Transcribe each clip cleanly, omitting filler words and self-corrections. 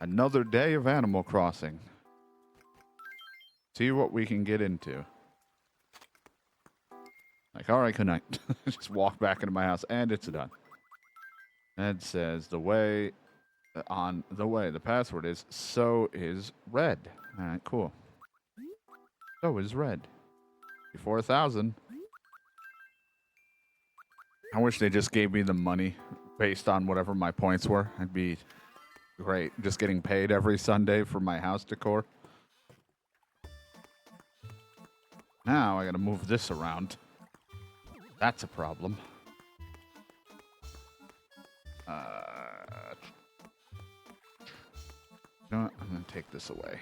Another day of Animal Crossing. See what we can get into. Like, all right, good night. Just walk back into my house, and it's done. And it says the way on the way. The password is so is red. All right, cool. So is red. 4,000. I wish they just gave me the money based on whatever my points were. I'd be great. Just getting paid every Sunday for my house decor. Now I gotta move this around. That's a problem. You know what? I'm gonna take this away.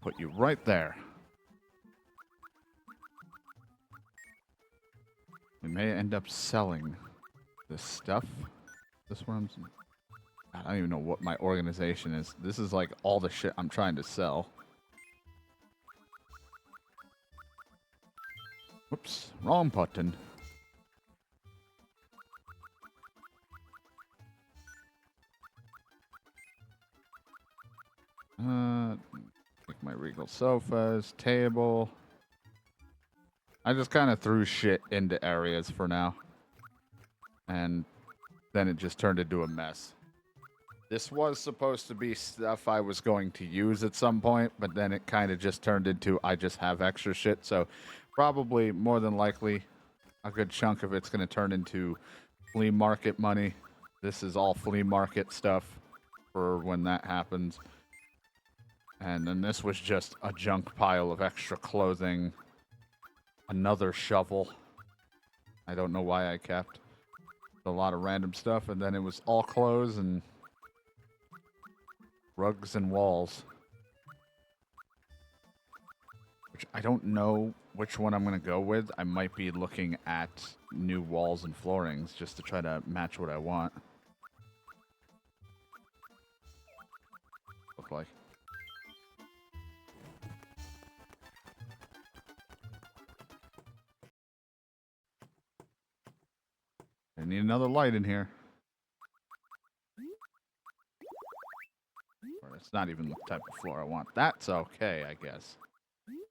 Put you right there. We may end up selling this stuff. This one, I don't even know what my organization is. This is like all the shit I'm trying to sell. Whoops, wrong button. Take my regal sofas, table. I just kind of threw shit into areas for now. And then it just turned into a mess. This was supposed to be stuff I was going to use at some point, but then it kind of just turned into I just have extra shit. So probably, more than likely, a good chunk of it's going to turn into flea market money. This is all flea market stuff for when that happens. And then this was just a junk pile of extra clothing. Another shovel. I don't know why I kept a lot of random stuff. And then it was all clothes and rugs and walls. Which I don't know which one I'm going to go with. I might be looking at new walls and floorings just to try to match what I want. Look like. I need another light in here. Or it's not even the type of floor I want. That's okay, I guess.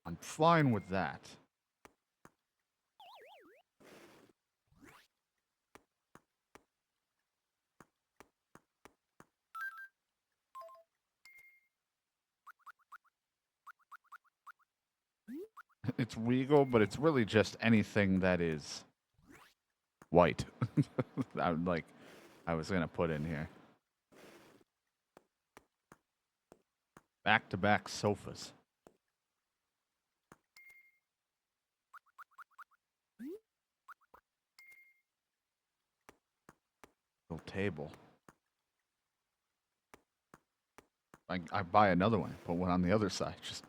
I'm fine with that. It's regal, but it's really just anything that is white. I was gonna put in here. Back-to-back sofas. Little table. I buy another one, put one on the other side. Just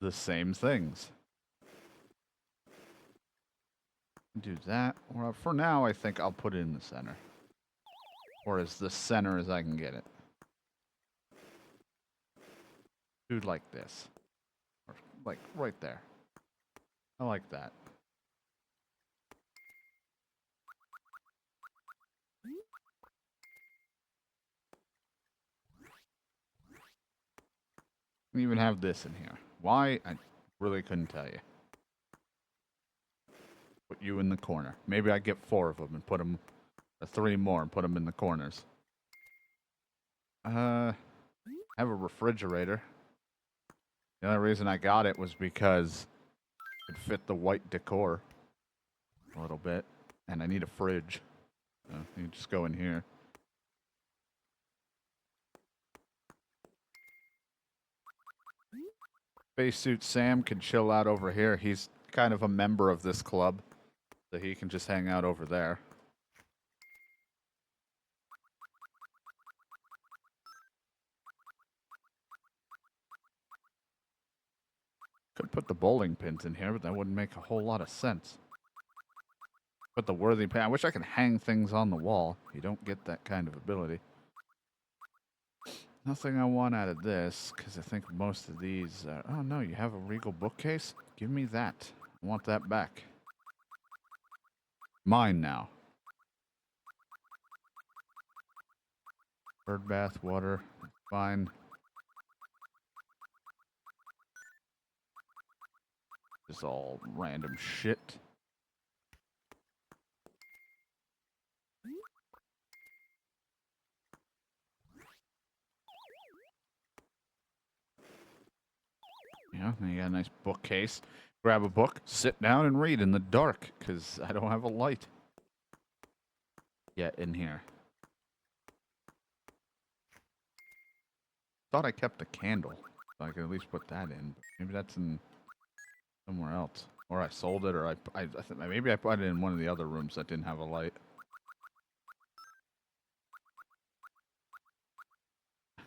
the same things. Do that. Well, for now, I think I'll put it in the center. Or as the center as I can get it. Do like this. Or like right there. I like that. We even have this in here. Why? I really couldn't tell you. Put you in the corner. Maybe I get 4 of them and put them, or 3 more and put them in the corners. Have a refrigerator. The only reason I got it was because it fit the white decor a little bit, and I need a fridge. So you just go in here. Spacesuit Sam can chill out over here. He's kind of a member of this club, so he can just hang out over there. Could put the bowling pins in here, but that wouldn't make a whole lot of sense. Put the worthy pin. I wish I could hang things on the wall. You don't get that kind of ability. Nothing I want out of this, because I think most of these are... Oh, no, you have a regal bookcase? Give me that. I want that back. Mine now. Bird bath, water, fine. Just all random shit. Yeah, you got a nice bookcase. Grab a book, sit down and read in the dark, because I don't have a light yet in here. Thought I kept a candle, so I could at least put that in. Maybe that's in somewhere else. Or I sold it, or I think maybe I put it in one of the other rooms that didn't have a light.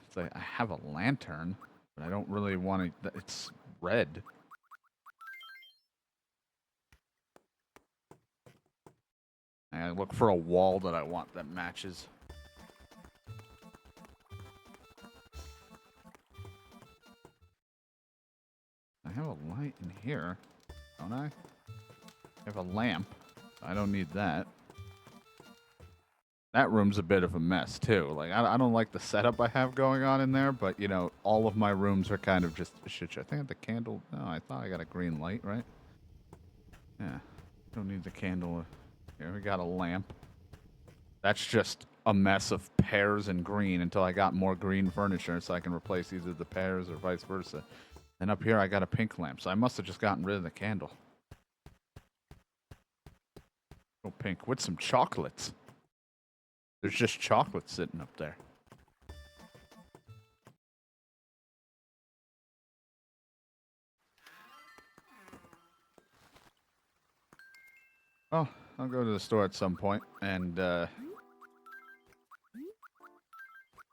It's like, I have a lantern, but I don't really want to... It's red. I look for a wall that I want that matches. I have a light in here, don't I? I have a lamp. I don't need that. That room's a bit of a mess, too. Like, I don't like the setup I have going on in there, but, you know, all of my rooms are kind of just a shit show. I think I have the candle... No, I thought I got a green light, right? Yeah. Don't need the candle. Here, we got a lamp. That's just a mess of pears and green until I got more green furniture so I can replace either the pears or vice versa. And up here, I got a pink lamp, so I must have just gotten rid of the candle. Oh, pink with some chocolates. There's just chocolate sitting up there. Well, I'll go to the store at some point, and I'll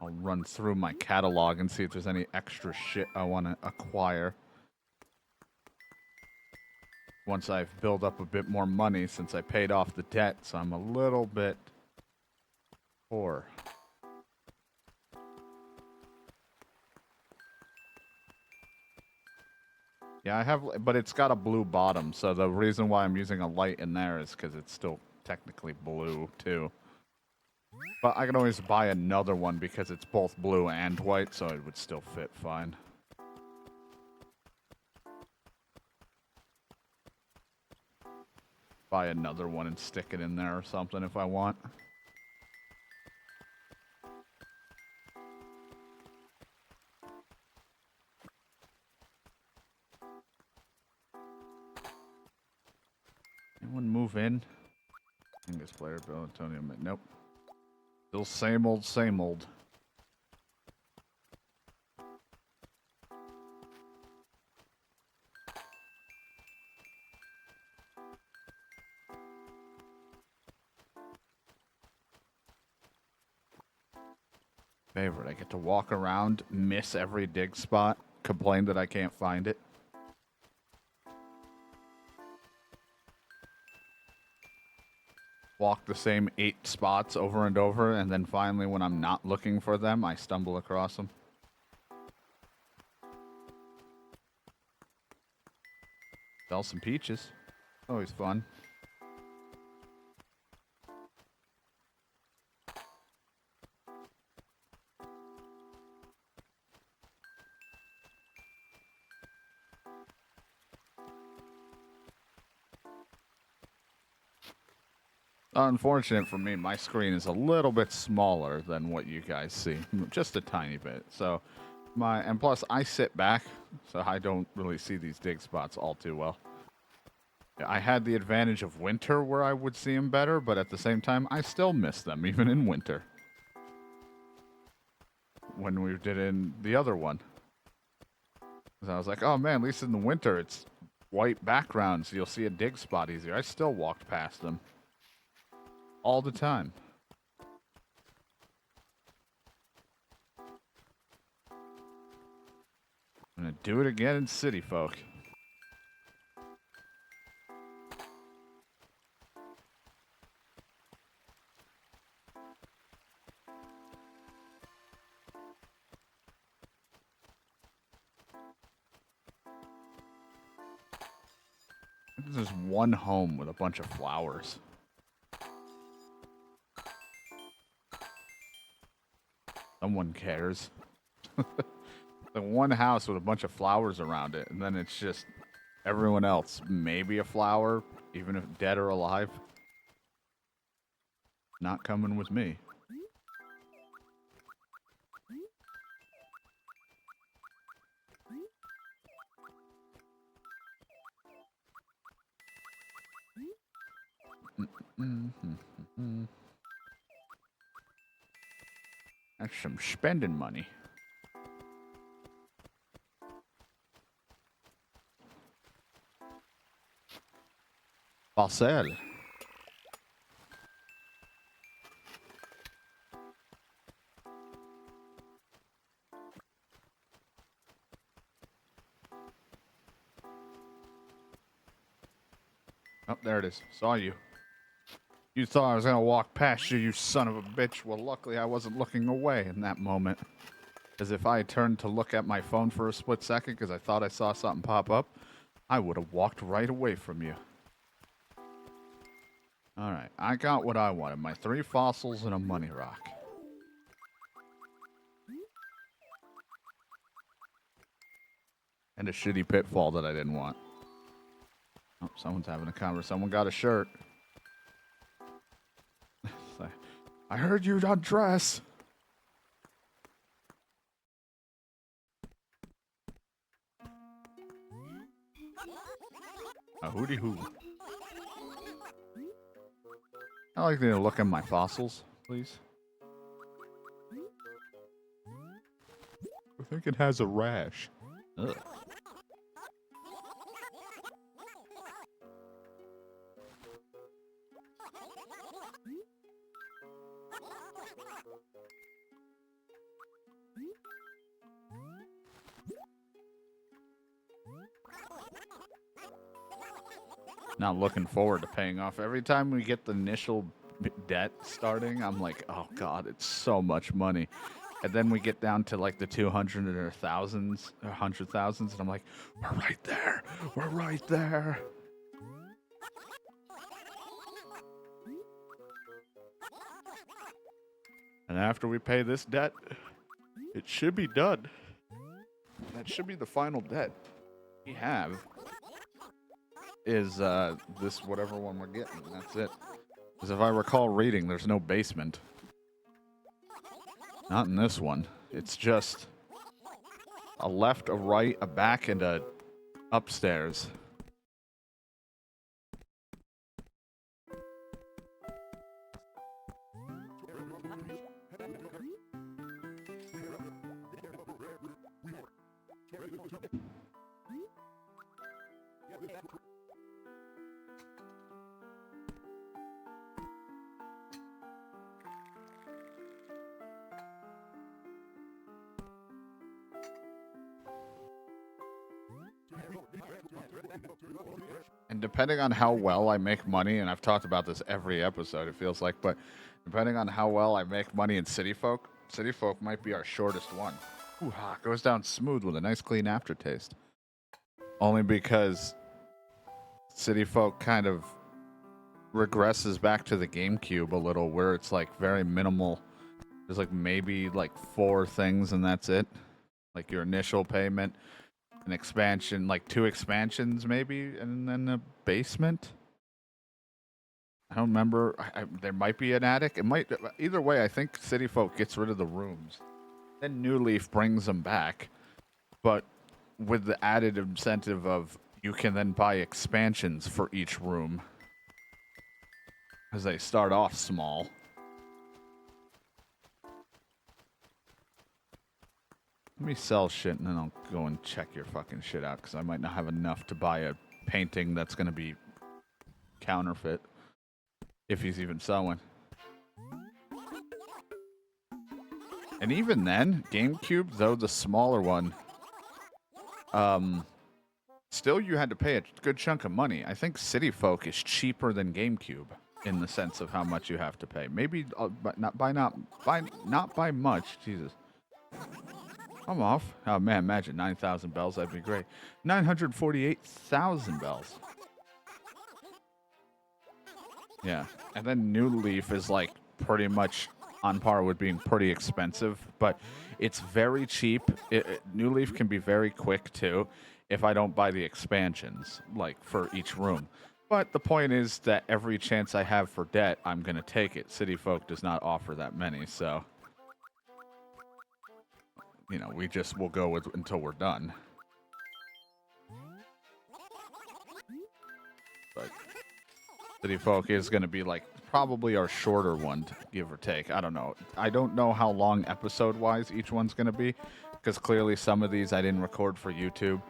run through my catalog and see if there's any extra shit I want to acquire. Once I've built up a bit more money since I paid off the debt, so I'm a little bit poor. Yeah, I have, but it's got a blue bottom, so the reason why I'm using a light in there is because it's still technically blue, too. But I can always buy another one because it's both blue and white, so it would still fit fine. Buy another one and stick it in there or something if I want. Anyone move in? English player, Bill Antonio. Nope. Still same old, same old. Favorite. I get to walk around, miss every dig spot, complain that I can't find it. Walk the same 8 spots over and over, and then finally when I'm not looking for them, I stumble across them. Sell some peaches. Always fun. Unfortunate for me, my screen is a little bit smaller than what you guys see. Just a tiny bit. So, and plus I sit back, so I don't really see these dig spots all too well. I had the advantage of winter where I would see them better, but at the same time, I still miss them, even in winter. When we did in the other one. I was like, oh man, at least in the winter, it's white background, so you'll see a dig spot easier. I still walked past them. All the time. I'm gonna do it again in City Folk. This is one home with a bunch of flowers. Someone cares. The one house with a bunch of flowers around it, and then it's just everyone else. Maybe a flower, even if dead or alive. Not coming with me. That's some spending money. Parcel. Oh, there it is. Saw you. You thought I was gonna walk past you, you son of a bitch. Well, luckily I wasn't looking away in that moment. As if I had turned to look at my phone for a split second because I thought I saw something pop up, I would have walked right away from you. Alright, I got what I wanted. My 3 fossils and a money rock. And a shitty pitfall that I didn't want. Oh, someone's having a conversation. Someone got a shirt. I heard you undress. A hooty hoo. I like to look at my fossils, please. I think it has a rash. Ugh. Not looking forward to paying off. Every time we get the initial debt starting, I'm like, oh god, it's so much money. And then we get down to like the 200 or thousands or 100,000s, and I'm like, we're right there. We're right there. And after we pay this debt, it should be done. That should be the final debt we have. Is this whatever one we're getting? That's it. Because if I recall reading, there's no basement. Not in this one. It's just a left, a right, a back, and a upstairs. And depending on how well I make money, and I've talked about this every episode, it feels like, but depending on how well I make money in City Folk might be our shortest one. Ooh-ha, goes down smooth with a nice clean aftertaste. Only because City Folk kind of regresses back to the GameCube a little, where it's like very minimal. There's like maybe like 4 things and that's it. Like your initial payment, an expansion, like 2 expansions maybe, and then a basement. I don't remember. There might be an attic. It might. Either way, I think City Folk gets rid of the rooms. Then New Leaf brings them back, but with the added incentive of you can then buy expansions for each room, because they start off small. Let me sell shit and then I'll go and check your fucking shit out, because I might not have enough to buy a painting that's going to be counterfeit, if he's even selling. And even then, GameCube, though the smaller one, still you had to pay a good chunk of money. I think City Folk is cheaper than GameCube in the sense of how much you have to pay. Maybe, but not by much. Jesus. I'm off. Oh man, imagine 9,000 bells. That'd be great. 948,000 bells. Yeah. And then New Leaf is like pretty much on par with being pretty expensive, but it's very cheap. New Leaf can be very quick too if I don't buy the expansions, like for each room. But the point is that every chance I have for debt, I'm going to take it. City Folk does not offer that many, so, you know, we just will go with until we're done. But City Folk is going to be like probably our shorter one, give or take. I don't know. I don't know how long episode wise each one's going to be, because clearly some of these I didn't record for YouTube.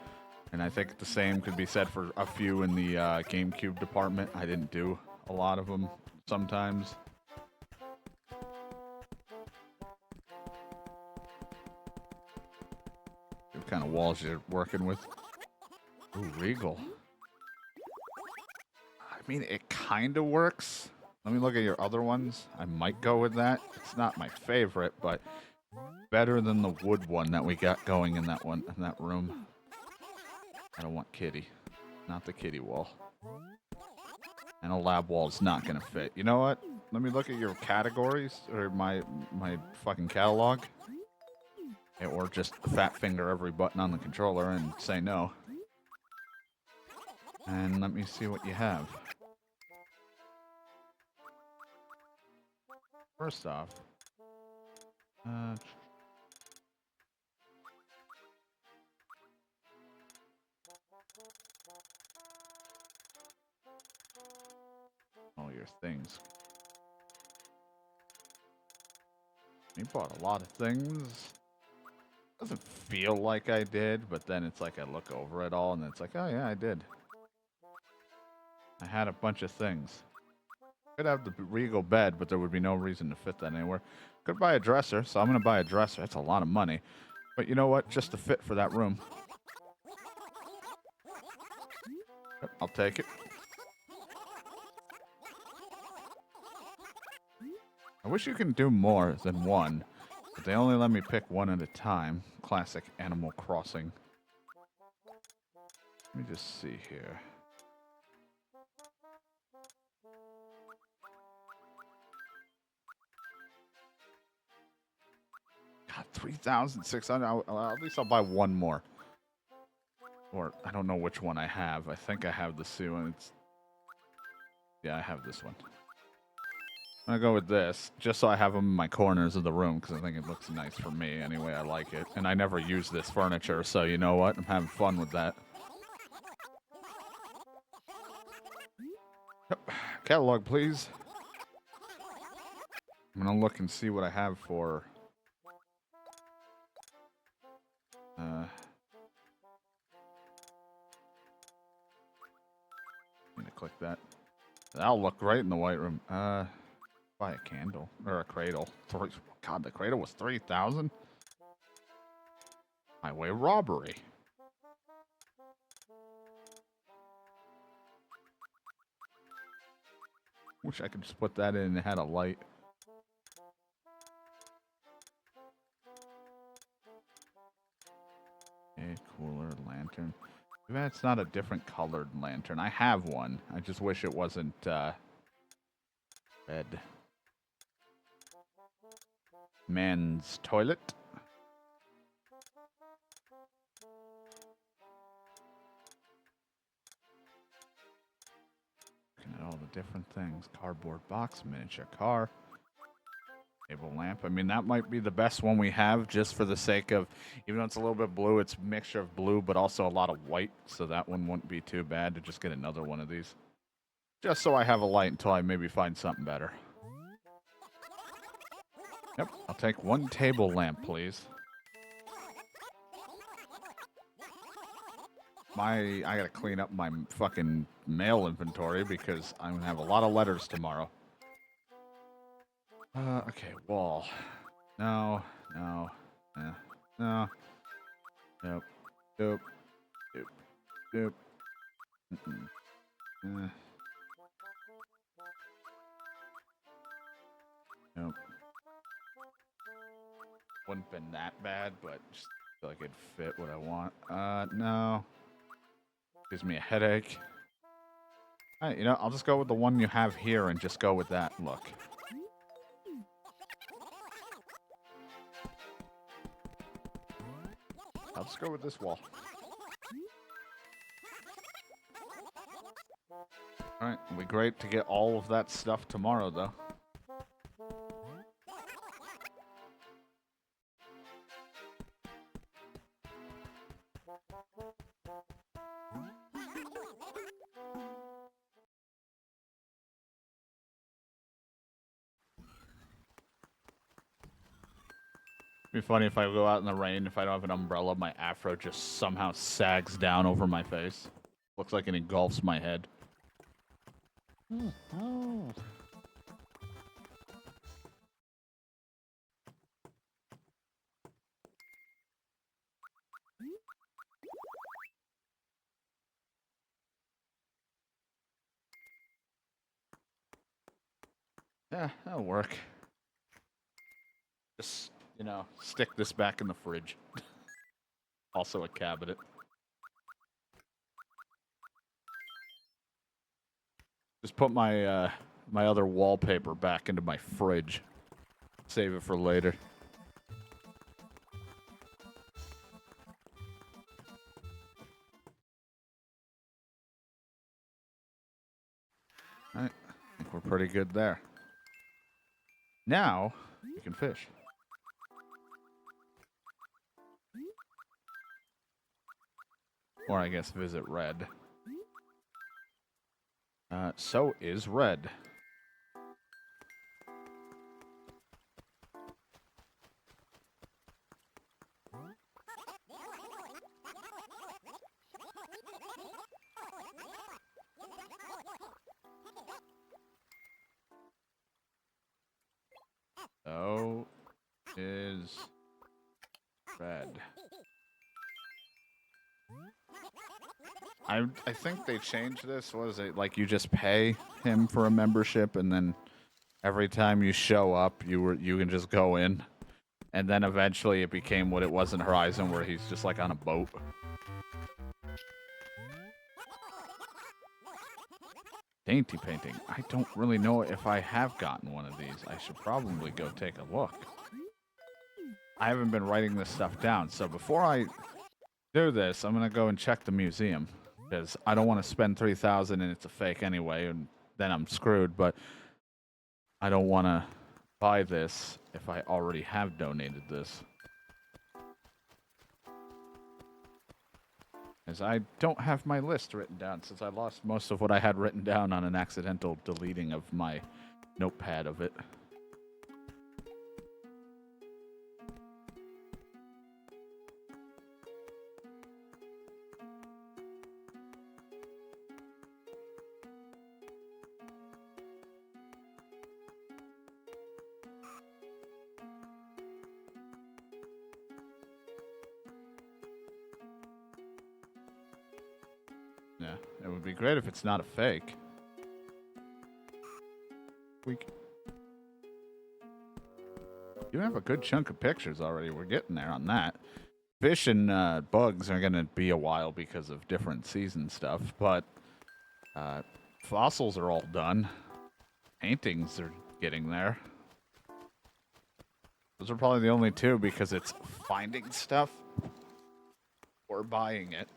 And I think the same could be said for a few in the GameCube department. I didn't do a lot of them sometimes. What kind of walls you're working with? Ooh, Regal. I mean, it kind of works. Let me look at your other ones. I might go with that. It's not my favorite, but better than the wood one that we got going in that one in that room. I don't want kitty. Not the kitty wall. And a lab wall is not going to fit. You know what? Let me look at your categories, or my fucking catalog. Or just fat finger every button on the controller and say no. And let me see what you have. First off, all your things. You bought a lot of things. Doesn't feel like I did, but then it's like I look over it all and it's like, oh yeah, I did. I had a bunch of things. Could have the Regal bed, but there would be no reason to fit that anywhere. Could buy a dresser, so I'm going to buy a dresser. That's a lot of money. But you know what? Just to fit for that room. Yep, I'll take it. I wish you can do more than one, but they only let me pick one at a time. Classic Animal Crossing. Let me just see here. God, 3,600. At least I'll buy one more. Or I don't know which one I have. I think I have the C one. Yeah, I have this one. I'm gonna go with this, just so I have them in my corners of the room, because I think it looks nice for me. Anyway, I like it. And I never use this furniture, so you know what? I'm having fun with that. Yep. Catalog, please. I'm gonna look and see what I have for... need to click that. That'll look great in the white room. Buy a candle. Or a cradle. God, the cradle was 3,000? Highway robbery. Wish I could just put that in and it had a light. Okay, cooler, lantern. Too bad it's not a different colored lantern. I have one. I just wish it wasn't, red. Man's toilet. Looking at all the different things. Cardboard box, miniature car. Table lamp. I mean, that might be the best one we have, just for the sake of, even though it's a little bit blue, it's a mixture of blue, but also a lot of white, so that one wouldn't be too bad to just get another one of these. Just so I have a light until I maybe find something better. Yep, I'll take one table lamp, please. I gotta clean up my fucking mail inventory because I'm gonna have a lot of letters tomorrow. Okay, wall. No, no, no. Nope. Nope. Nope. Nope. Nope. Wouldn't been that bad, but just feel like it'd fit what I want. No. Gives me a headache. Alright, you know, I'll just go with the one you have here and just go with that look. I'll just go with this wall. Alright, it'll be great to get all of that stuff tomorrow, though. It'd be funny if I go out in the rain, if I don't have an umbrella, my afro just somehow sags down over my face. Looks like it engulfs my head. Oh. Yeah, that'll work. Just, you know, stick this back in the fridge. Also a cabinet. Just put my my other wallpaper back into my fridge. Save it for later. All right, I think we're pretty good there. Now we can fish. Or I guess visit Red. So is Red. So is Red. I think they changed this. What is it? Like you just pay him for a membership, and then every time you show up, you can just go in. And then eventually it became what it was in Horizon, where he's just like on a boat. Dainty painting. I don't really know if I have gotten one of these. I should probably go take a look. I haven't been writing this stuff down, so before I do this, I'm gonna go and check the museum, because I don't want to spend 3,000 and it's a fake anyway, and then I'm screwed. But I don't want to buy this if I already have donated this, as I don't have my list written down, since I lost most of what I had written down on an accidental deleting of my notepad of it. Yeah, it would be great if it's not a fake. You have a good chunk of pictures already. We're getting there on that. Fish and bugs are going to be a while because of different season stuff, but fossils are all done. Paintings are getting there. Those are probably the only two, because it's finding stuff or buying it.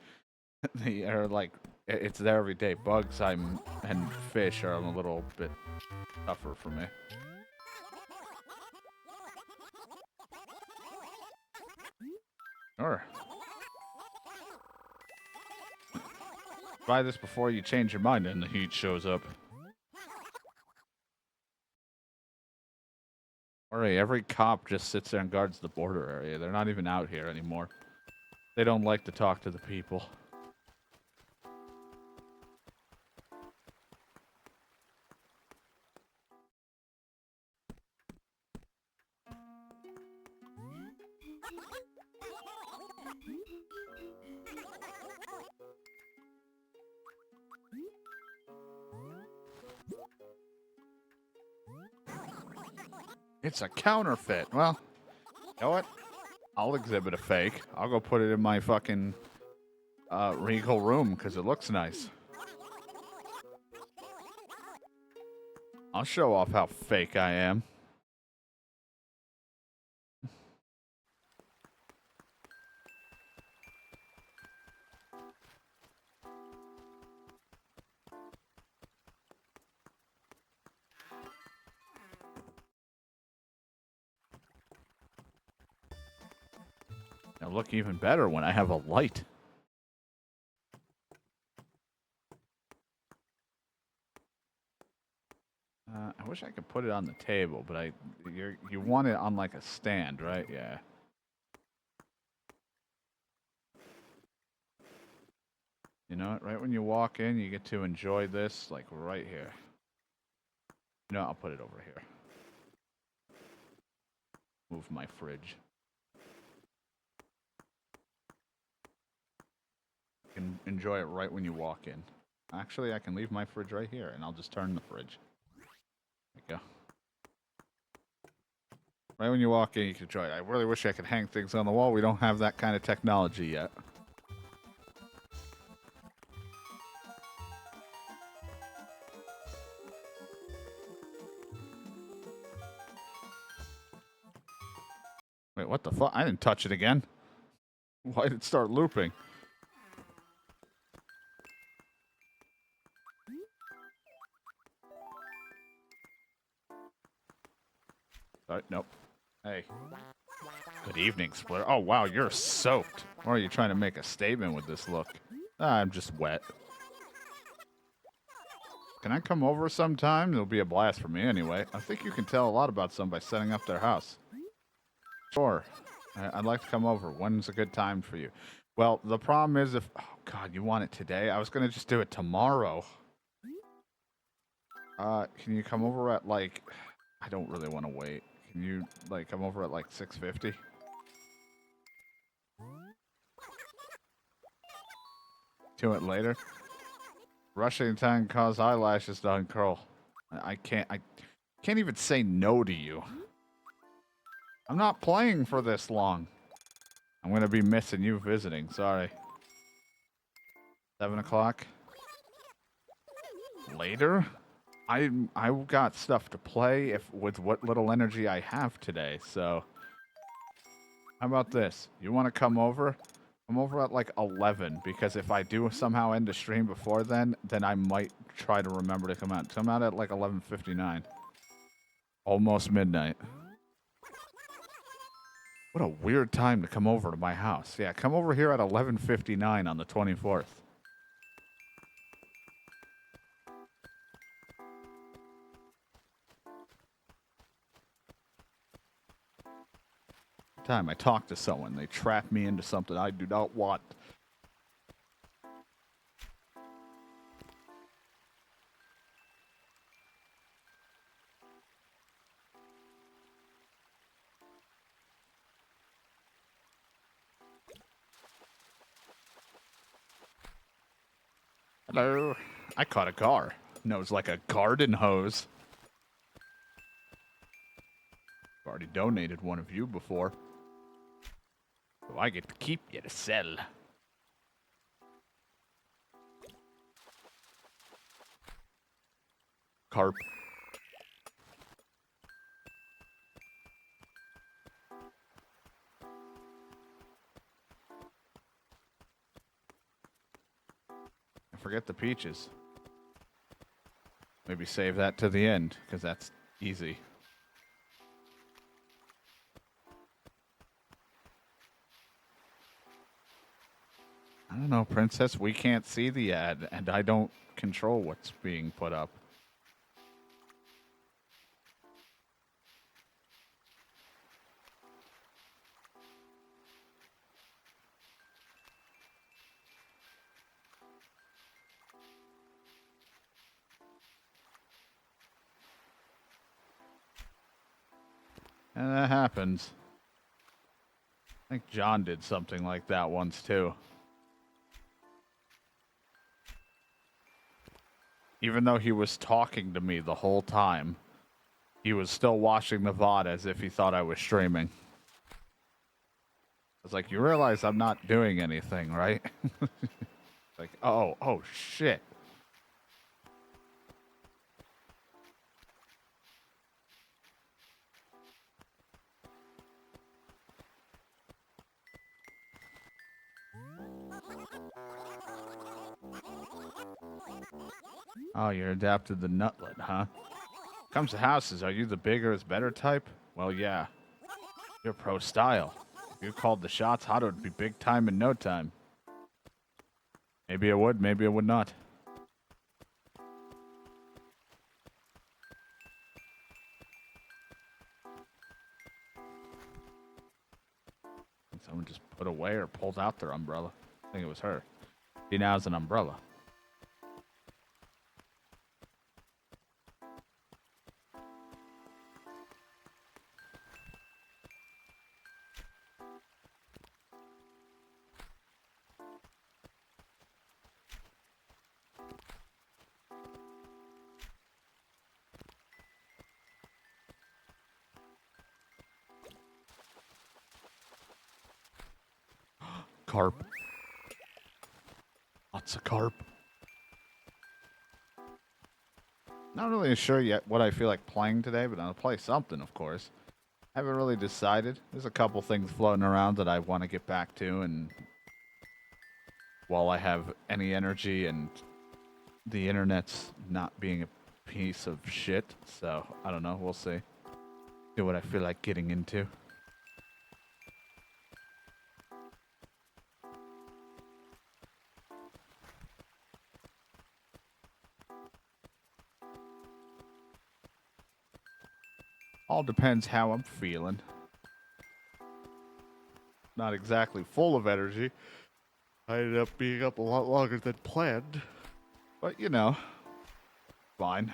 They are like, it's there every day. Bugs and fish are a little bit tougher for me. Sure. Buy this before you change your mind and the heat shows up. Alright, every cop just sits there and guards the border area. They're not even out here anymore. They don't like to talk to the people. It's a counterfeit. Well, you know what? I'll exhibit a fake. I'll go put it in my fucking regal room because it looks nice. I'll show off how fake I am. It'll look even better when I have a light. I wish I could put it on the table, but you want it on like a stand, right? Yeah. You know what? Right when you walk in, you get to enjoy this, like right here. You know, I'll put it over here. Move my fridge. You can enjoy it right when you walk in. Actually, I can leave my fridge right here, and I'll just turn the fridge. There you go. Right when you walk in, you can enjoy it. I really wish I could hang things on the wall. We don't have that kind of technology yet. Wait, what the fuck? I didn't touch it again. Why did it start looping? Nope. Hey. Good evening, Splitter. Oh, wow, you're soaked. Or are you trying to make a statement with this look? I'm just wet. Can I come over sometime? It'll be a blast for me anyway. I think you can tell a lot about someone by setting up their house. Sure. I'd like to come over. When's a good time for you? Well, the problem is if... Oh, God, you want it today? I was going to just do it tomorrow. Can you come over at, like... I don't really want to wait. Can you, like, come over at, like, 6:50? Do it later? Rushing time cause eyelashes to uncurl. I can't even say no to you. I'm not playing for this long. I'm going to be missing you visiting. Sorry. 7 o'clock? Later? I've got stuff to play with what little energy I have today, so... How about this? You want to come over? Come over at like 11, because if I do somehow end the stream before then I might try to remember to come out. Come out at like 11:59. Almost midnight. What a weird time to come over to my house. Yeah, come over here at 11:59 on the 24th. Time I talk to someone, they trap me into something I do not want. Hello. I caught a car. Nose like a garden hose. I've already donated one of you before. So I get to keep you to sell. Carp. Forget the peaches. Maybe save that to the end, because that's easy. I don't know, Princess. We can't see the ad, and I don't control what's being put up. And that happens. I think John did something like that once, too. Even though he was talking to me the whole time, he was still watching the VOD as if he thought I was streaming. I was like, you realize I'm not doing anything, right? Like, oh, shit. Oh, you're adapted the nutlet, huh? Comes to houses, are you the bigger is better type? Well, yeah. You're pro style. If you called the shots, Hotto would be big time in no time. Maybe it would, maybe it would not. Someone just put away or pulled out their umbrella. I think it was her. She now has an umbrella. Carp. Lots of carp. Not really sure yet what I feel like playing today, but I'll play something, of course. Haven't really decided. There's a couple things floating around that I want to get back to, and while I have any energy and the internet's not being a piece of shit, so I don't know. We'll see. See what I feel like getting into. All depends how I'm feeling. Not exactly full of energy. I ended up being up a lot longer than planned. But, you know, fine.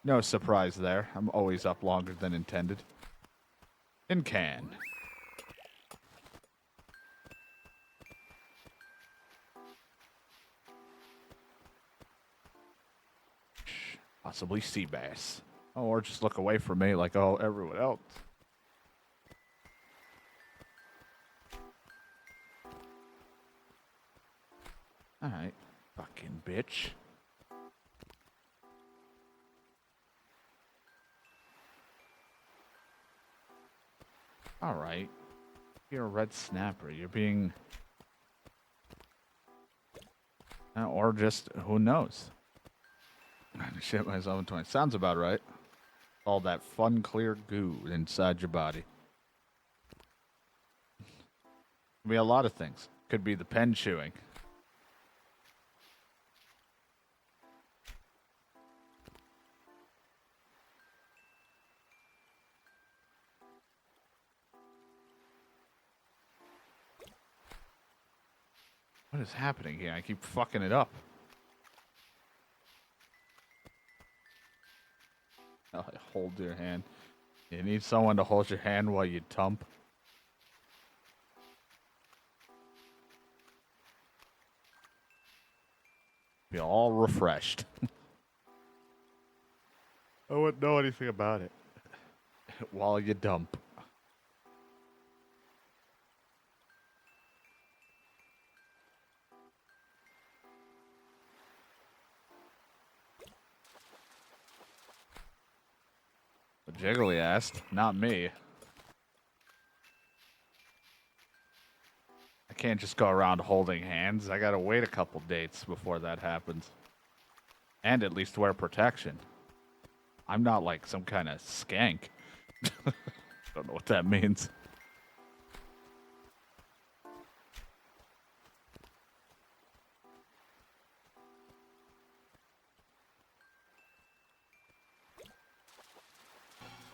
No surprise there. I'm always up longer than intended. In can. Possibly sea bass. Oh, or just look away from me like everyone else. Alright, fucking bitch. Alright. You're a red snapper. You're being... or just, who knows? I shit myself in 20. Sounds about right. All that fun, clear goo inside your body. Could be a lot of things. Could be the pen chewing. What is happening here? I keep fucking it up. Oh, hold your hand. You need someone to hold your hand while you dump. Feel all refreshed. I wouldn't know anything about it. While you dump. Jiggly asked, not me. I can't just go around holding hands. I gotta wait a couple dates before that happens. And at least wear protection. I'm not like some kind of skank. Don't know what that means.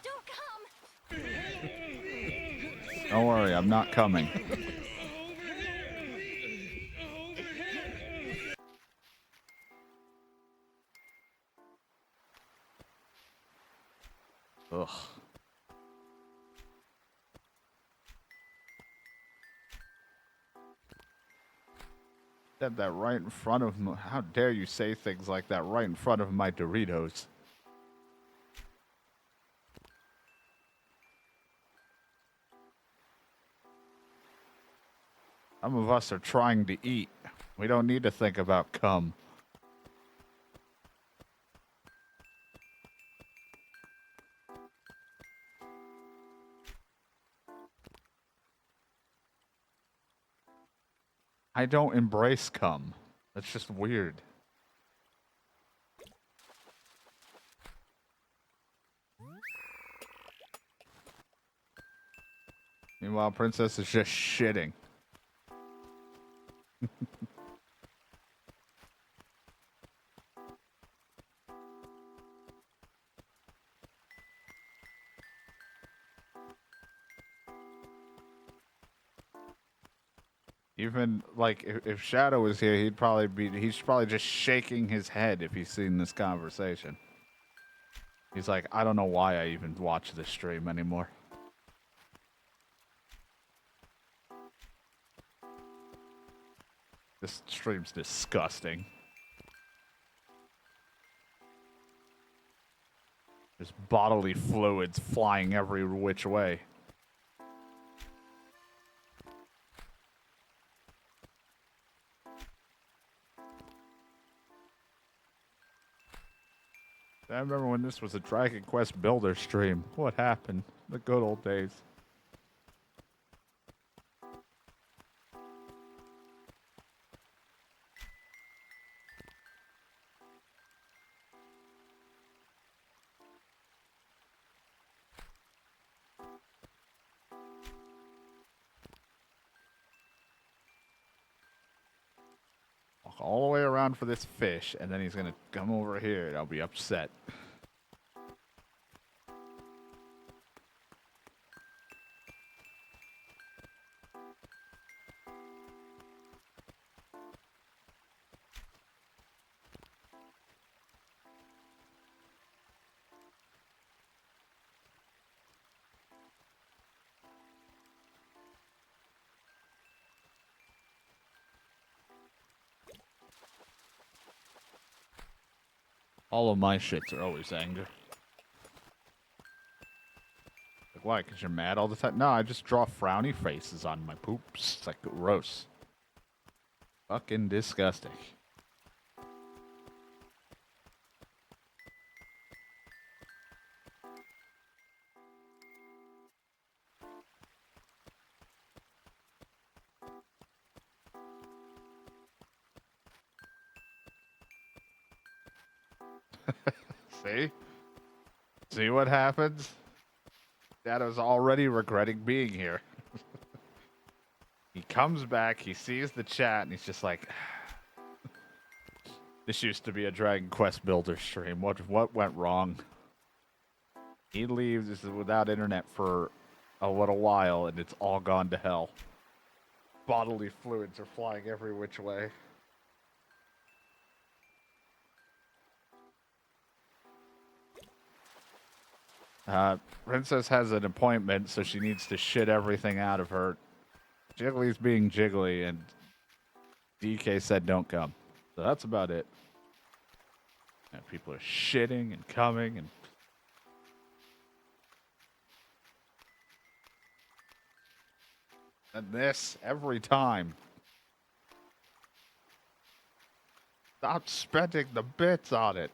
Don't come. Don't worry, I'm not coming. Ugh. Said that right in front of me. How dare you say things like that right in front of my Doritos? Some of us are trying to eat. We don't need to think about cum. I don't embrace cum. That's just weird. Meanwhile, Princess is just shitting. Even like if Shadow was here, he's probably just shaking his head if he's seen this conversation. He's like, I don't know why I even watch this stream anymore. This stream's disgusting. There's bodily fluids flying every which way. I remember when this was a Dragon Quest Builder stream. What happened? The good old days. Walk all the way around for this fish, and then he's gonna come over here, and I'll be upset. All of my shits are always anger. Like, why? Because you're mad all the time? No, I just draw frowny faces on my poops. It's like gross. Fucking disgusting. See? See what happens? Shadow's already regretting being here. He comes back, he sees the chat, and he's just like, this used to be a Dragon Quest Builder stream. What went wrong? He leaves without internet for a little while, and it's all gone to hell. Bodily fluids are flying every which way. Princess has an appointment, so she needs to shit everything out of her. Jiggly's being jiggly, and DK said don't come. So that's about it. And people are shitting and coming, and this every time. Stop spending the bits on it.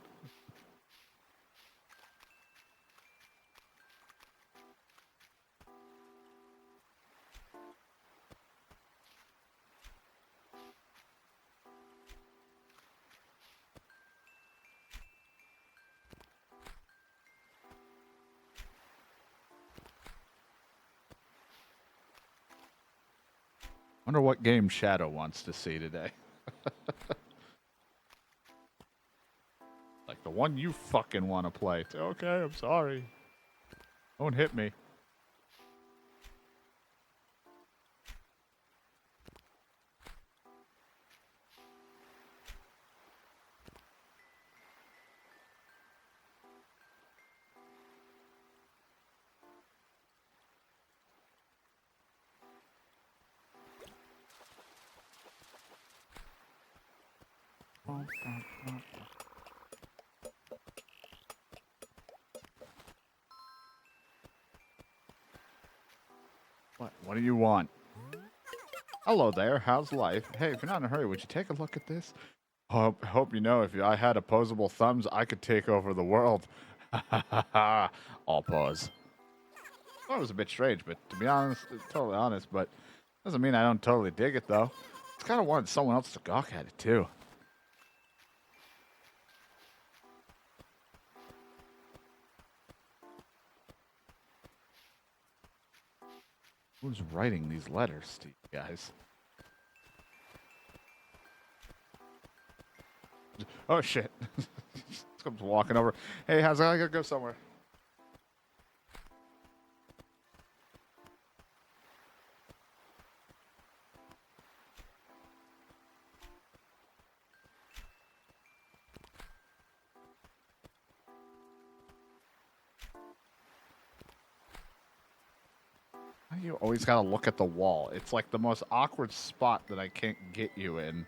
Wonder what game Shadow wants to see today. Like the one you fucking want to play. Okay, I'm sorry. Don't hit me. What do you want? Hello there, how's life? Hey, if you're not in a hurry, would you take a look at this? Hope you know, if I had opposable thumbs, I could take over the world. I'll pause. That was a bit strange, but to be honest, totally honest, but doesn't mean I don't totally dig it, though. It's kind of wanted someone else to gawk at it, too. Who's writing these letters to you guys? Oh shit. Comes walking over. Hey, how's it? I gotta go somewhere. You always gotta look at the wall. It's like the most awkward spot that I can't get you in.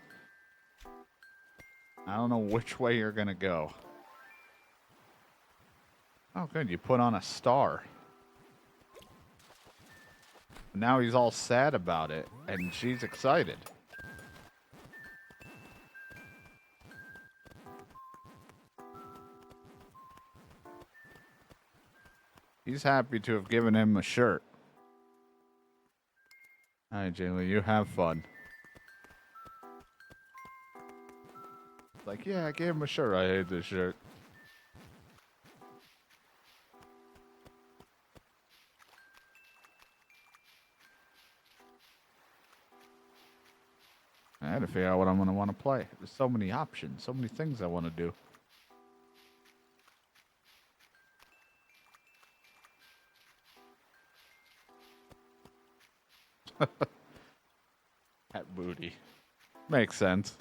I don't know which way you're gonna go. Oh, good. You put on a star. Now he's all sad about it, and she's excited. He's happy to have given him a shirt. All right, Jaylee, you have fun. Like, yeah, I gave him a shirt. I hate this shirt. I had to figure out what I'm going to want to play. There's so many options, so many things I want to do. That booty. Makes sense.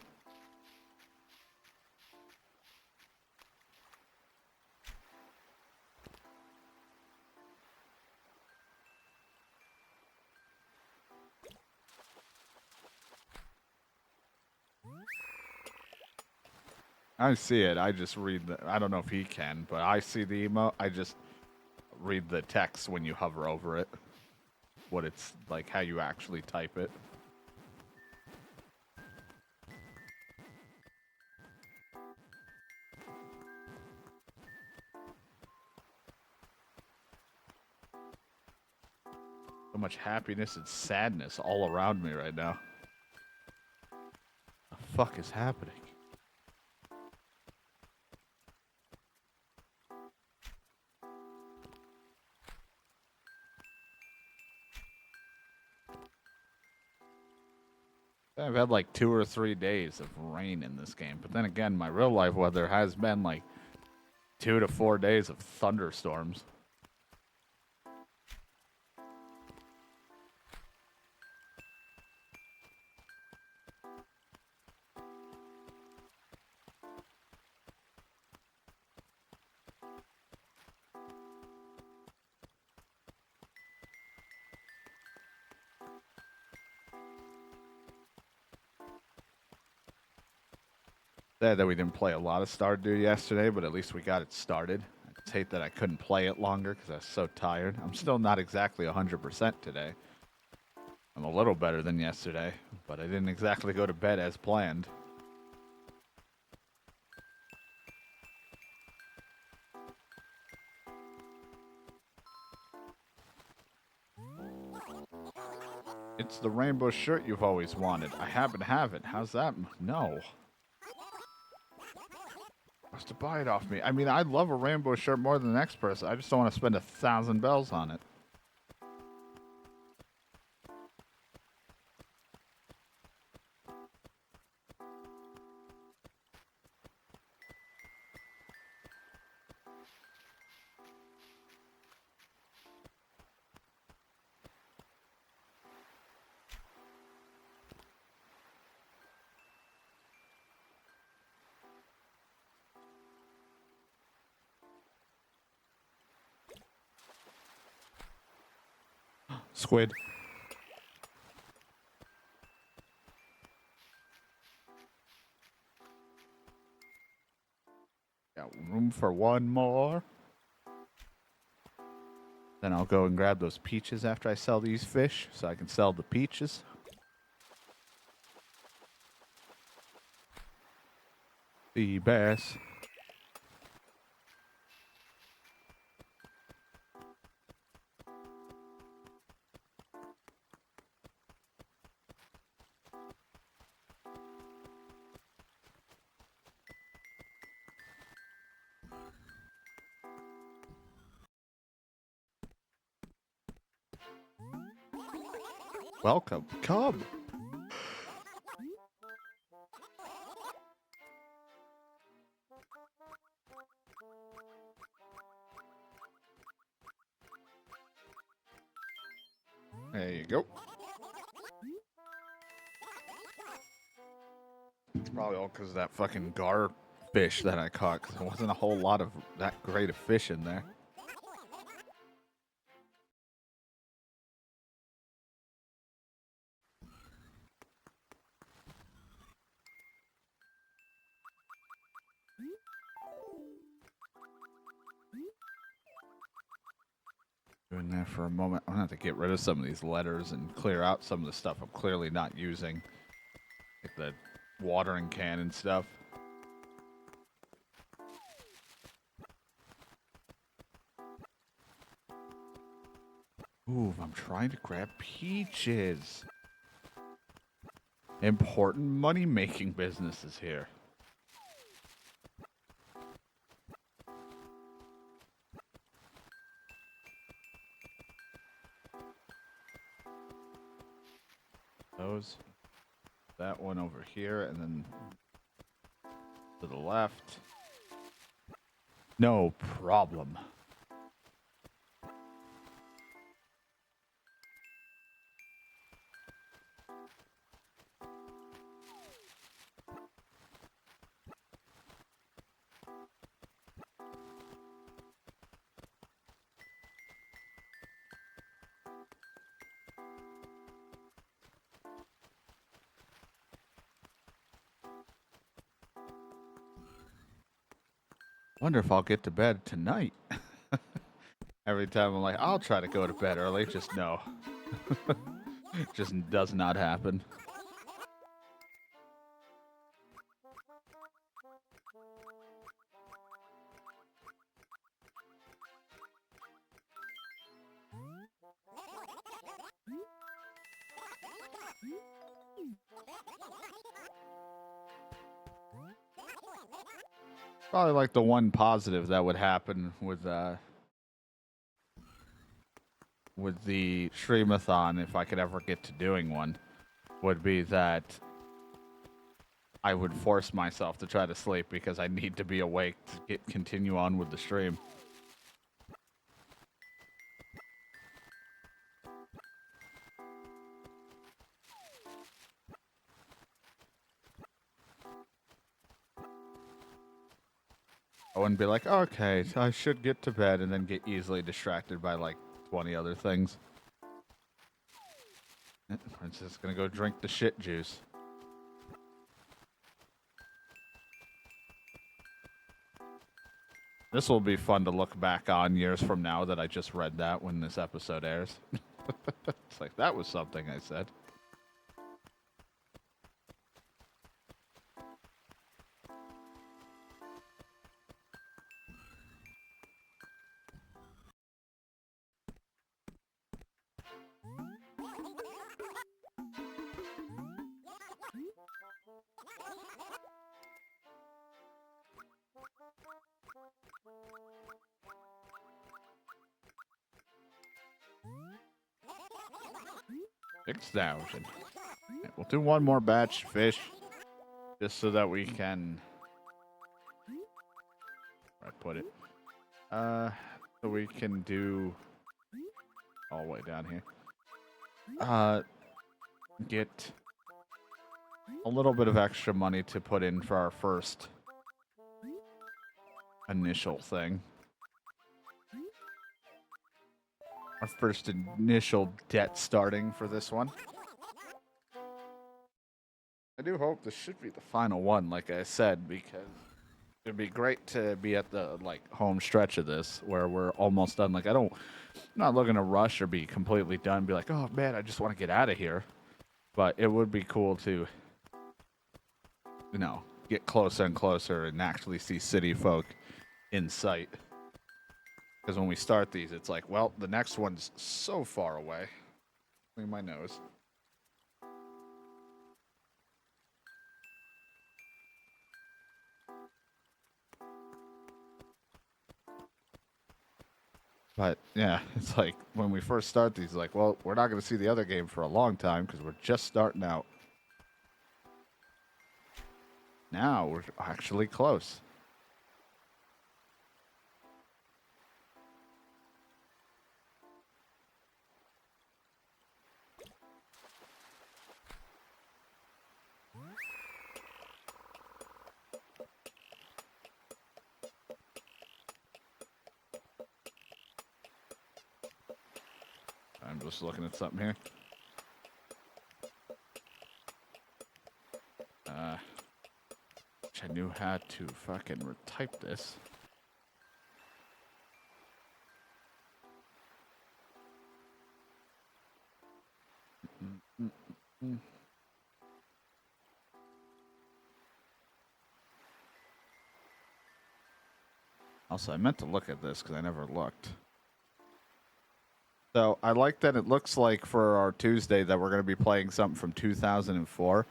I see it. I just read the... I don't know if he can, but I see the emote. I just read the text when you hover over it. What it's like, how you actually type it. So much happiness and sadness all around me right now. The fuck is happening? I've had like 2 or 3 days of rain in this game, but then again, my real life weather has been like 2 to 4 days of thunderstorms. Sad that we didn't play a lot of Stardew yesterday, but at least we got it started. I just hate that I couldn't play it longer because I was so tired. I'm still not exactly 100% today. I'm a little better than yesterday, but I didn't exactly go to bed as planned. It's the rainbow shirt you've always wanted. I happen to have it. How's that? No. Wants to buy it off me. I mean, I'd love a rainbow shirt more than the next person. I just don't want to spend 1,000 bells on it. Squid. Got room for one more. Then I'll go and grab those peaches after I sell these fish, so I can sell the peaches. The bass. Welcome. Come. There you go. It's probably all because of that fucking gar fish that I caught, because there wasn't a whole lot of that great of fish in there. Doing that for a moment. I'm gonna have to get rid of some of these letters and clear out some of the stuff I'm clearly not using. Like the watering can and stuff. Ooh, I'm trying to grab peaches. Important money-making businesses here. Those. That one over here, and then to the left. No problem. Wonder if I'll get to bed tonight. Every time I'm like, I'll try to go to bed early. Just no. Just does not happen. Probably like the one positive that would happen with the streamathon, if I could ever get to doing one, would be that I would force myself to try to sleep because I need to be awake to continue on with the stream. I wouldn't be like, okay, so I should get to bed, and then get easily distracted by like 20 other things. I'm just gonna go drink the shit juice. This will be fun to look back on years from now that I just read that when this episode airs. It's like, that was something I said. $6,000. We'll do one more batch of fish, just so that we can. Where I put it. So we can do all the way down here. Get a little bit of extra money to put in for our first initial thing. Our first initial debt starting for this one. I do hope this should be the final one, like I said, because it'd be great to be at the home stretch of this where we're almost done. Like, I'm not looking to rush or be completely done. Be like, oh man, I just want to get out of here. But it would be cool to, get closer and closer and actually see city folk in sight. Because when we start these, it's like, well, the next one's so far away. Clean my nose. But yeah, it's like when we first start these, like, well, we're not going to see the other game for a long time because we're just starting out. Now we're actually close. I'm just looking at something here. Wish I knew how to fucking retype this. Also, I meant to look at this because I never looked. So I like that it looks like for our Tuesday that we're going to be playing something from 2004.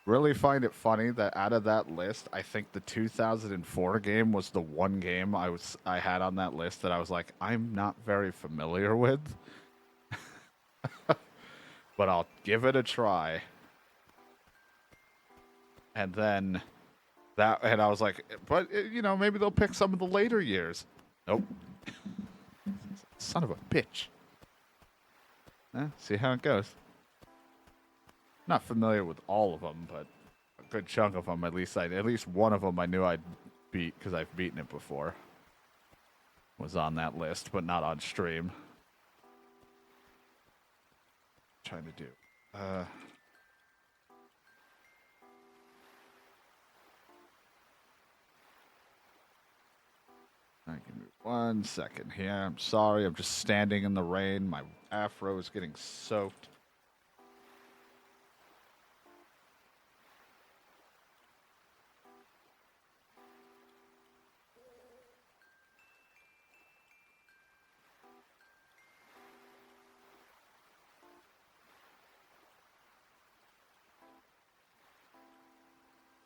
Really find it funny that out of that list, I think the 2004 game was the one game I had on that list that I was like, I'm not very familiar with. But I'll give it a try. And then and I was like, but you know, maybe they'll pick some of the later years. Nope. Son of a bitch. See how it goes. Not familiar with all of them, but a good chunk of them. At least one of them I knew I'd beat because I've beaten it before. Was on that list, but not on stream. Trying to do. Give me 1 second here. I'm sorry. I'm just standing in the rain. My afro is getting soaked.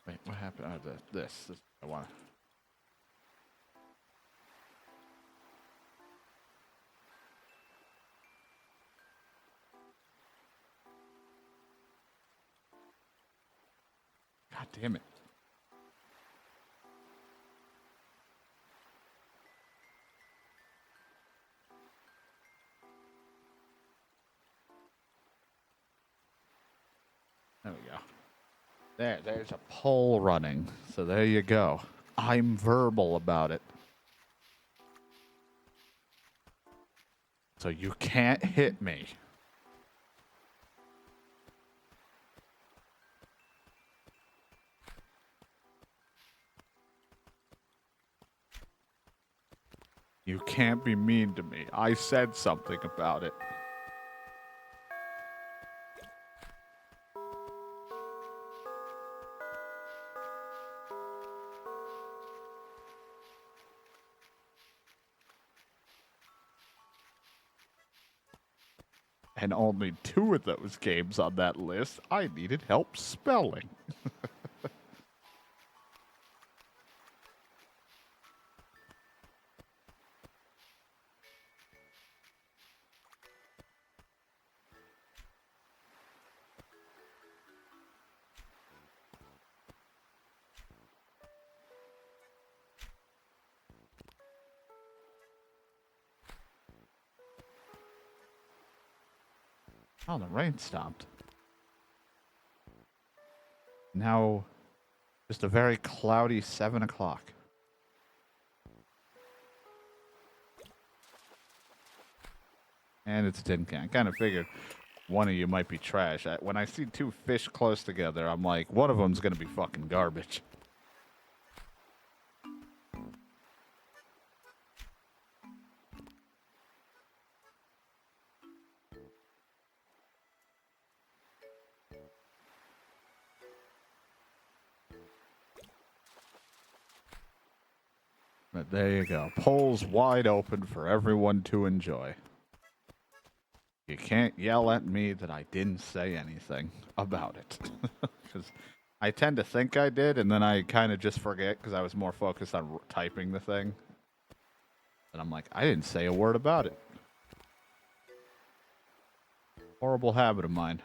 Wait, what happened? This I want to. God damn it. There we go. There's a poll running. So there you go. I'm verbal about it. So you can't hit me. You can't be mean to me. I said something about it. And only 2 of those games on that list I needed help spelling. Oh, the rain stopped. Now, just a very cloudy 7 o'clock. And it's a tin can. I kind of figured one of you might be trash. When I see 2 fish close together, I'm like, one of them's going to be fucking garbage. But there you go. Polls wide open for everyone to enjoy. You can't yell at me that I didn't say anything about it. Because I tend to think I did, and then I kind of just forget because I was more focused on typing the thing. And I'm like, I didn't say a word about it. Horrible habit of mine.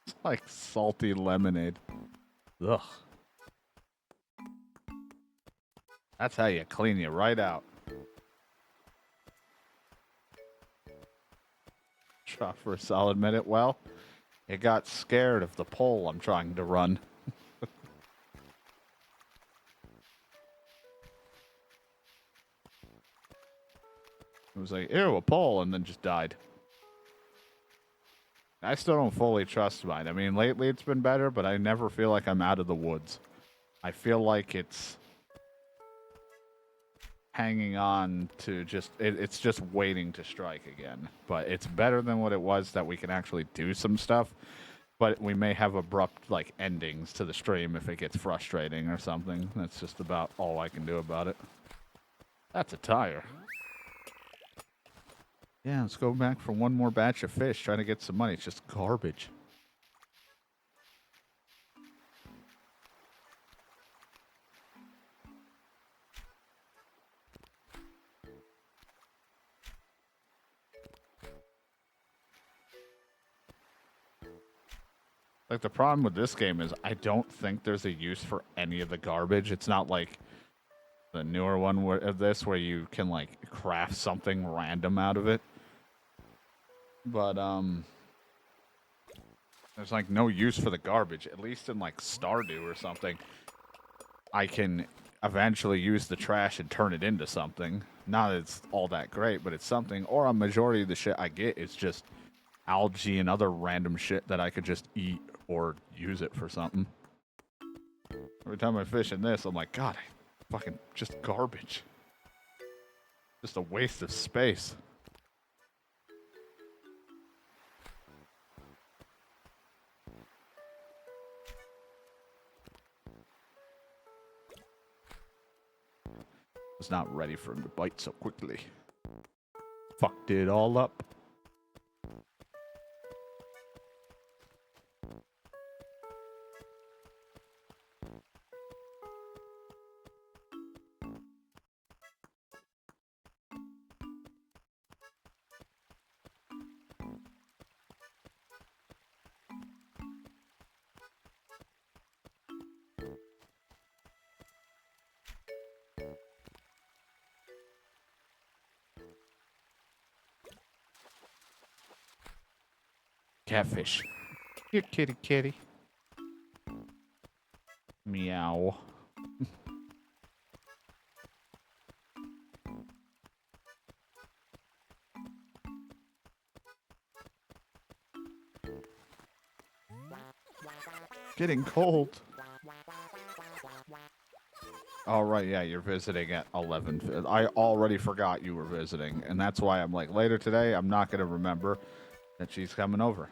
It's like salty lemonade. Ugh. That's how you clean you right out. Try for a solid minute. Well, it got scared of the pole I'm trying to run. It was like, ew, a pole, and then just died. I still don't fully trust mine. I mean, lately it's been better, but I never feel like I'm out of the woods. I feel like it's hanging on to just, it's just waiting to strike again. But it's better than what it was that we can actually do some stuff. But we may have abrupt, like, endings to the stream if it gets frustrating or something. That's just about all I can do about it. That's a tire. Yeah, let's go back for one more batch of fish, trying to get some money. It's just garbage. Like, the problem with this game is I don't think there's a use for any of the garbage. It's not like the newer one of this where you can, like, craft something random out of it. But, there's, like, no use for the garbage. At least in, like, Stardew or something, I can eventually use the trash and turn it into something. Not that it's all that great, but it's something. Or a majority of the shit I get is just algae and other random shit that I could just eat or use it for something. Every time I fish in this, I'm like, God, fucking just garbage. Just a waste of space. Was not ready for him to bite so quickly. Fucked it all up. Catfish. Here, kitty, kitty. Meow. Getting cold. All right, yeah, you're visiting at 11. I already forgot you were visiting, and that's why I'm like, later today, I'm not going to remember that she's coming over.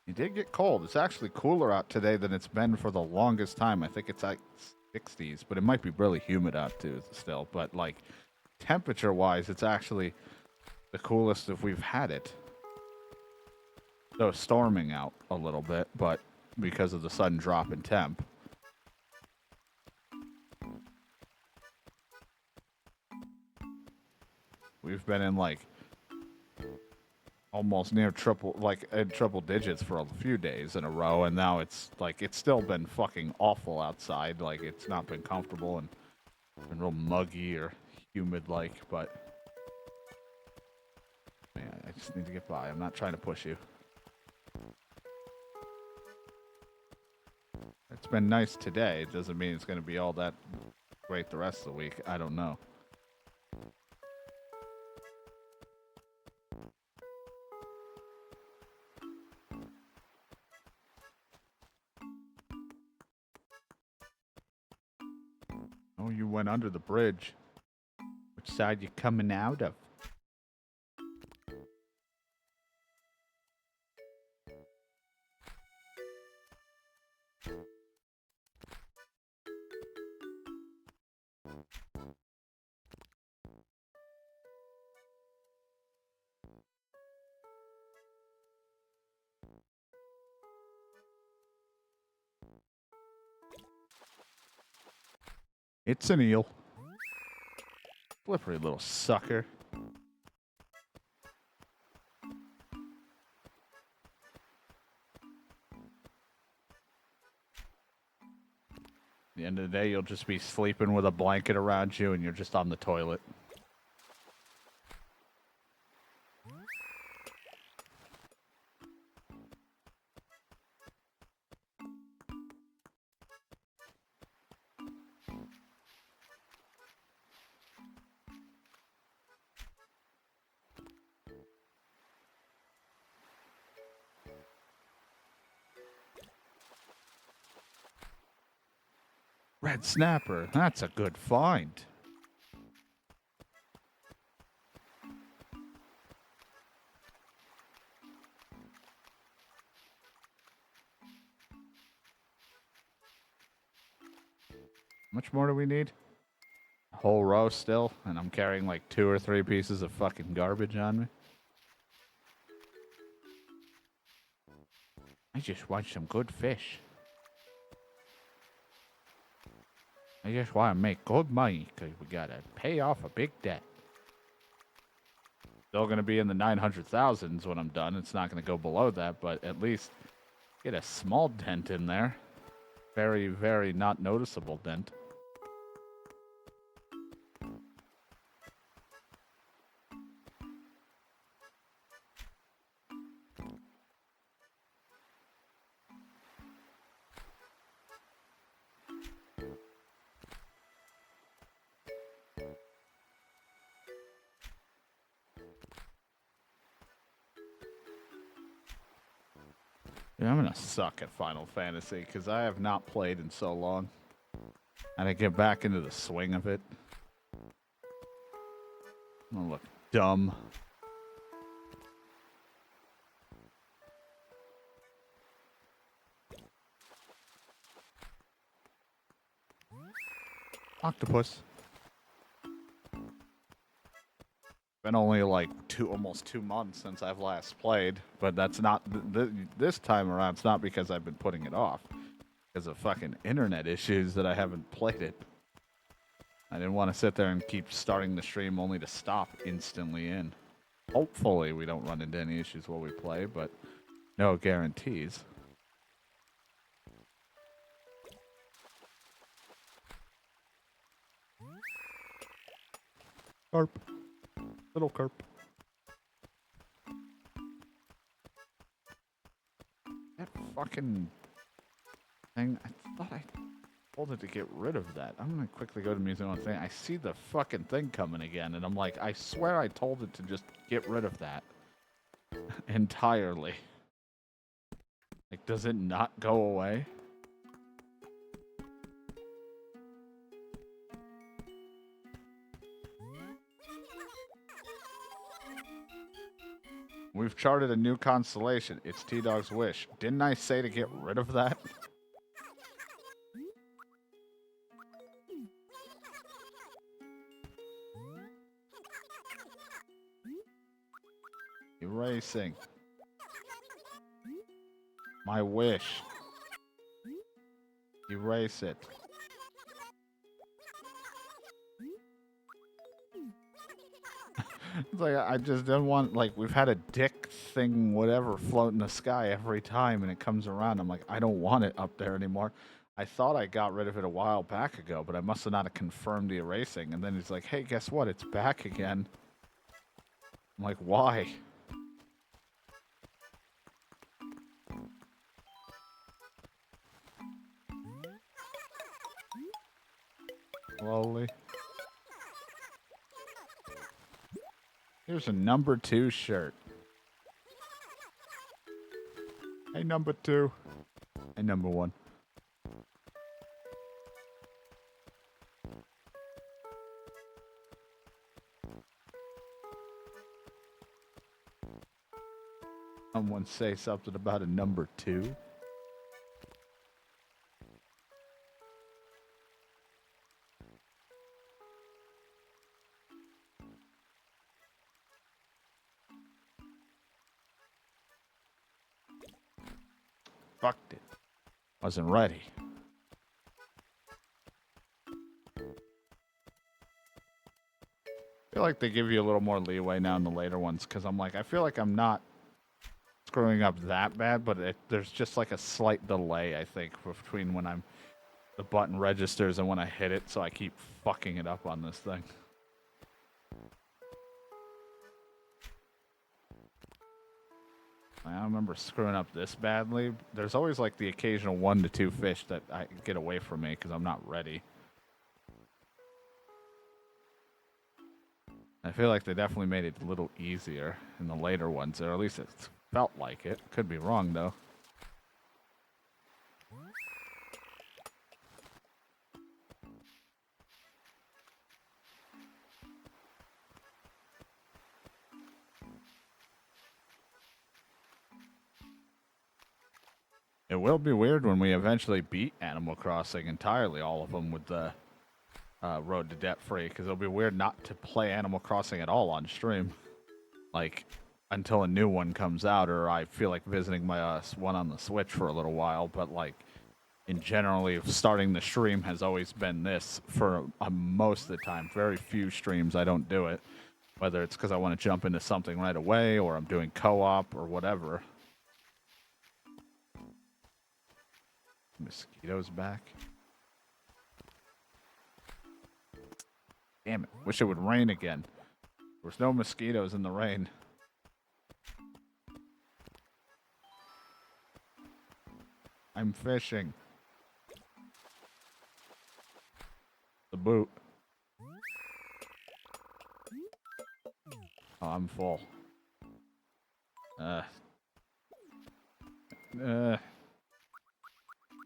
You did get cold. It's actually cooler out today than it's been for the longest time. I think it's like 60s, but it might be really humid out too still. But like temperature-wise, it's actually the coolest if we've had it. So storming out a little bit, but because of the sudden drop in temp. We've been in like almost near triple, like in triple digits for a few days in a row, and now it's like it's still been fucking awful outside. Like it's not been comfortable and been real muggy or humid like, but man, I just need to get by. I'm not trying to push you. It's been nice today. It doesn't mean it's going to be all that great the rest of the week. I don't know. Oh, you went under the bridge. Which side you coming out of? It's an eel. Slippery little sucker. At the end of the day, you'll just be sleeping with a blanket around you and you're just on the toilet. Red snapper. That's a good find. How much more do we need? A whole row still, and I'm carrying like 2 or 3 pieces of fucking garbage on me. I just want some good fish. I just want to make good money because we got to pay off a big debt. Still going to be in the 900,000s when I'm done. It's not going to go below that, but at least get a small dent in there. Very, very not noticeable dent. Yeah, I'm gonna suck at Final Fantasy because I have not played in so long. And I get back into the swing of it. I'm gonna look dumb. Octopus. Been only like almost 2 months since I've last played, but that's not this time around. It's not because I've been putting it off, because of fucking internet issues that I haven't played it. I didn't want to sit there and keep starting the stream only to stop instantly in. Hopefully we don't run into any issues while we play, but no guarantees. Carp. Little carp. That fucking thing, I thought I told it to get rid of that. I'm gonna quickly go to museum and thing. I see the fucking thing coming again, and I'm like, I swear I told it to just get rid of that. Entirely. Like, does it not go away? We've charted a new constellation. It's T-Dog's wish. Didn't I say to get rid of that? Erasing. My wish. Erase it. It's like, I just don't want, like, we've had a dick thing, whatever, float in the sky every time, and it comes around. I'm like, I don't want it up there anymore. I thought I got rid of it a while back ago, but I must have not have confirmed the erasing. And then he's like, hey, guess what? It's back again. I'm like, why? Slowly. Here's a number 2 shirt. Hey, number 2. Hey, number 1. Someone say something about a number 2. Fucked it. Wasn't ready. I feel like they give you a little more leeway now in the later ones, because I'm like, I feel like I'm not screwing up that bad, but there's just like a slight delay, I think, between when the button registers and when I hit it, so I keep fucking it up on this thing. I don't remember screwing up this badly. There's always like the occasional 1 to 2 fish that I get away from me because I'm not ready. I feel like they definitely made it a little easier in the later ones, or at least it felt like it. Could be wrong though. It will be weird when we eventually beat Animal Crossing entirely, all of them, with the road to debt free, because it'll be weird not to play Animal Crossing at all on stream, like until a new one comes out, or I feel like visiting my one on the Switch for a little while. But like in generally, starting the stream has always been this for most of the time. Very few streams I don't do it, whether it's because I want to jump into something right away, or I'm doing co-op or whatever. Mosquitoes back. Damn it. Wish it would rain again. There's no mosquitoes in the rain. I'm fishing. The boot. Oh, I'm full.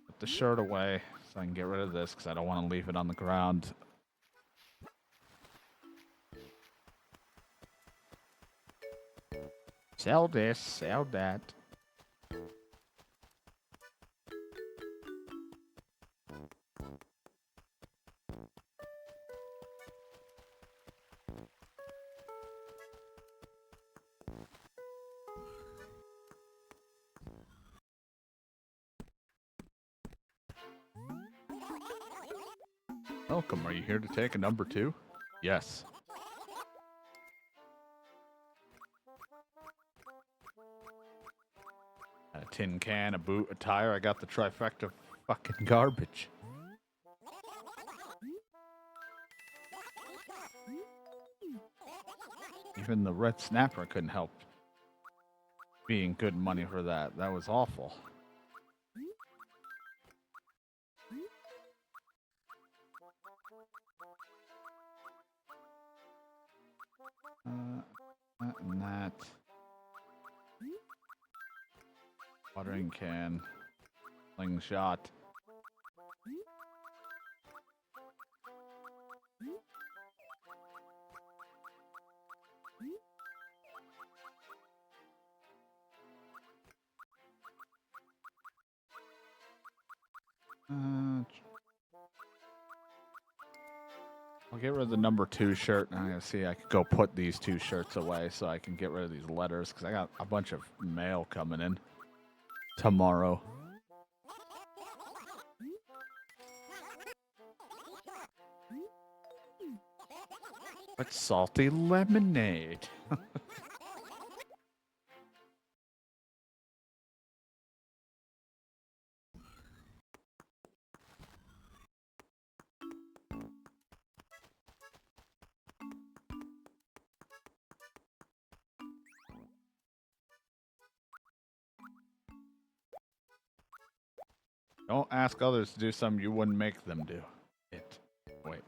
Put the shirt away so I can get rid of this because I don't want to leave it on the ground. Sell this, sell that. Welcome, are you here to take a number 2? Yes. A tin can, a boot, a tire. I got the trifecta of fucking garbage. Even the red snapper couldn't help being good money for that. That was awful. That and that. Watering can. Slingshot. I'll get rid of the number 2 shirt, and I'm gonna see I could go put these 2 shirts away so I can get rid of these letters, because I got a bunch of mail coming in tomorrow. But salty lemonade. Don't ask others to do something you wouldn't make them do it. Wait.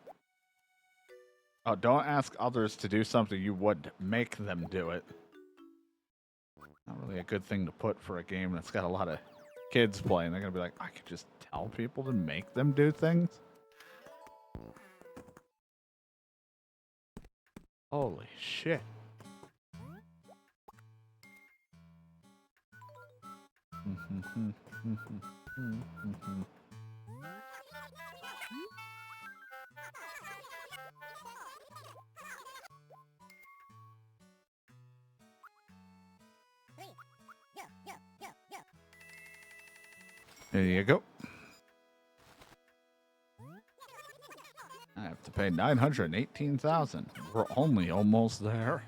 Oh, don't ask others to do something you would make them do it. Not really a good thing to put for a game that's got a lot of kids playing. They're gonna be like, I could just tell people to make them do things? Holy shit. There you go. I have to pay 918,000. We're only almost there.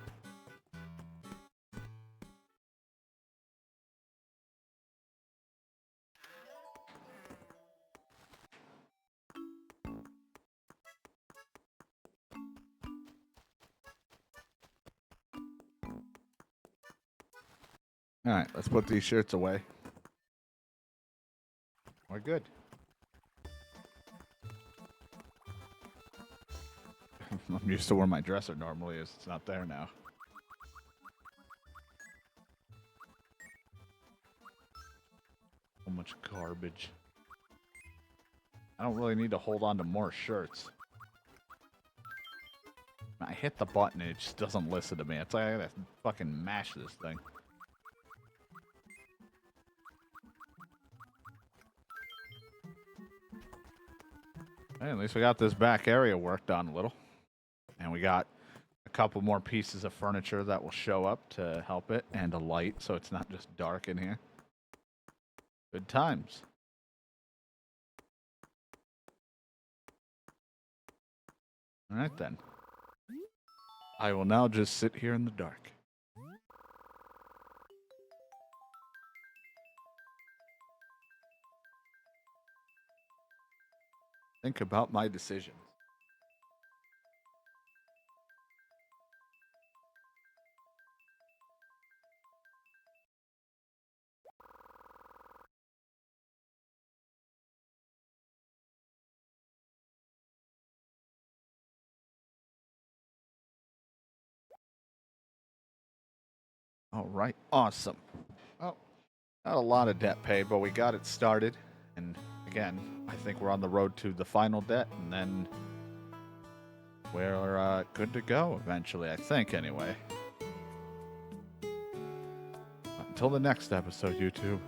All right, let's put these shirts away. We're good. I'm used to where my dresser normally is. It's not there now. So much garbage. I don't really need to hold on to more shirts. I hit the button and it just doesn't listen to me. It's like I gotta fucking mash this thing. Hey, at least we got this back area worked on a little. And we got a couple more pieces of furniture that will show up to help it, and a light so it's not just dark in here. Good times. All right then. I will now just sit here in the dark. Think about my decisions. All right, awesome. Well, not a lot of debt paid, but we got it started. And again, I think we're on the road to the final debt, and then we're good to go eventually, I think, anyway. Until the next episode, YouTube.